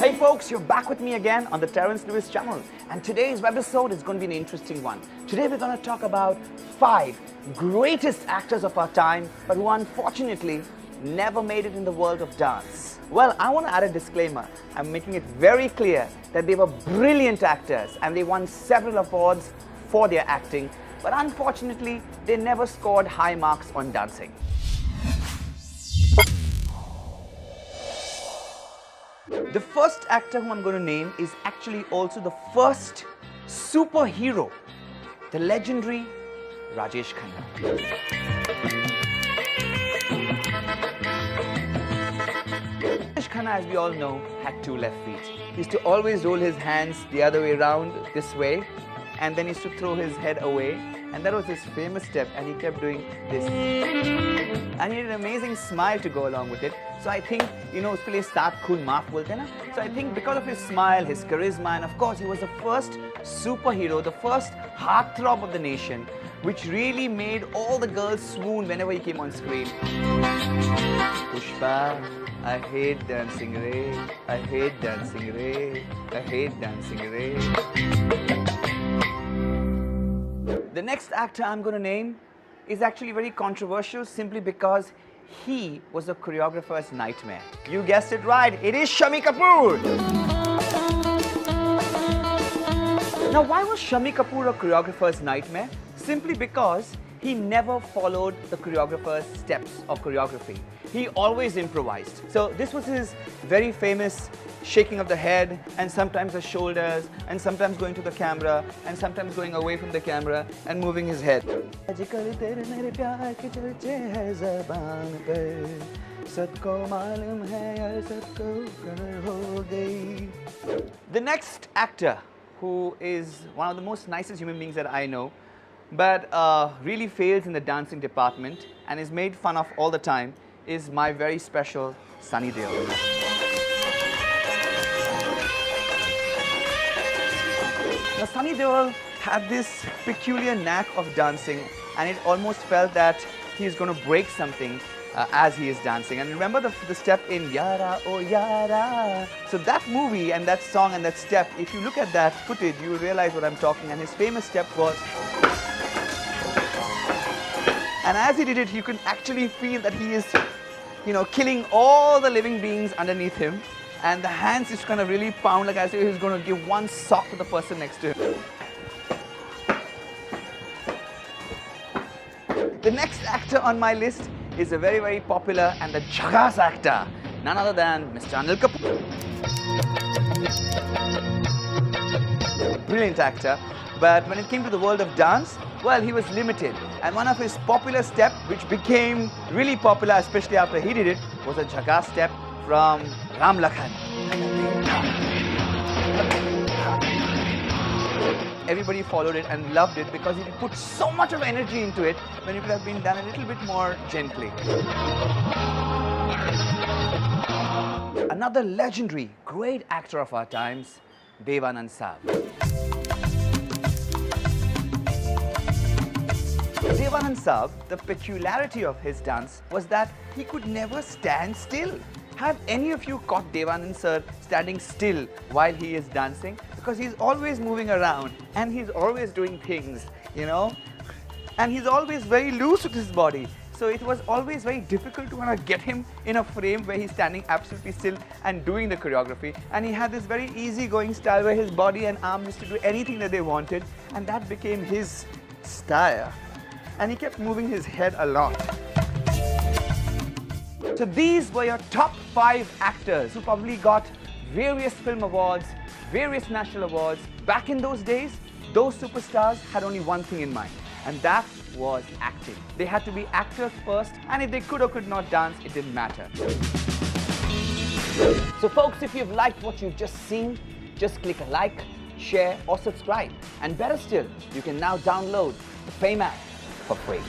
Hey folks, you're back with me again on the Terence Lewis channel, and today's episode is going to be an interesting one. Today we're going to talk about 5 greatest actors of our time, but who unfortunately never made it in the world of dance. Well, I want to add a disclaimer. I'm making it very clear that they were brilliant actors and they won several awards for their acting, but unfortunately they never scored high marks on dancing. The first actor who I'm going to name is actually also the first superhero, the legendary Rajesh Khanna. Rajesh Khanna, as we all know, had 2 left feet. He used to always roll his hands the other way around, this way, and then he used to throw his head away, and that was his famous step, and he kept doing this. And he had an amazing smile to go along with it. So I think, उसके लिए 7 खून माफ बोलते हैं ना? So I think because of his smile, his charisma, and of course he was the first superhero, the first heartthrob of the nation, which really made all the girls swoon whenever he came on screen. Pushpa, I hate dancing, Ray. I hate dancing, Ray. I hate dancing, Ray. The next actor I'm going to name is actually very controversial simply because he was a choreographer's nightmare. You guessed it right, it is Shammi Kapoor! Now, why was Shammi Kapoor a choreographer's nightmare? Simply because he never followed the choreographer's steps of choreography. He always improvised. So this was his very famous shaking of the head, and sometimes the shoulders, and sometimes going to the camera, and sometimes going away from the camera and moving his head. The next actor, who is one of the most nicest human beings that I know, but really fails in the dancing department and is made fun of all the time, is my very special Sunny Deol. Now, Sunny Deol had this peculiar knack of dancing, and it almost felt that he's going to break something as he is dancing. And remember the step in Yara Oh Yara? So that movie and that song and that step, if you look at that footage, you will realize what I'm talking. And his famous step was... And as he did it, you can actually feel that he is, killing all the living beings underneath him. And the hands just kind of really pound like as if he's going to give one sock to the person next to him. The next actor on my list is a very, very popular and the jhagas actor, none other than Mr. Anil Kapoor. Brilliant actor, but when it came to the world of dance, well, he was limited. And one of his popular steps, which became really popular, especially after he did it, was a jhagas step from Ram Lakhan. Everybody followed it and loved it because he put so much of energy into it when it could have been done a little bit more gently. Another legendary, great actor of our times, Dev Anand Saab. Dev Anand Saab, the peculiarity of his dance was that he could never stand still. Have any of you caught Dev Anand sir standing still while he is dancing? Because he's always moving around and he's always doing things, and he's always very loose with his body. So it was always very difficult to kind of get him in a frame where he's standing absolutely still and doing the choreography. And he had this very easygoing style where his body and arm used to do anything that they wanted, and that became his style. And he kept moving his head a lot. So these were your top 5 actors who probably got various film awards, various national awards. Back in those days, those superstars had only one thing in mind, and that was acting. They had to be actors first, and if they could or could not dance, it didn't matter. So folks, if you've liked what you've just seen, just click a like, share or subscribe. And better still, you can now download the Fame app for free.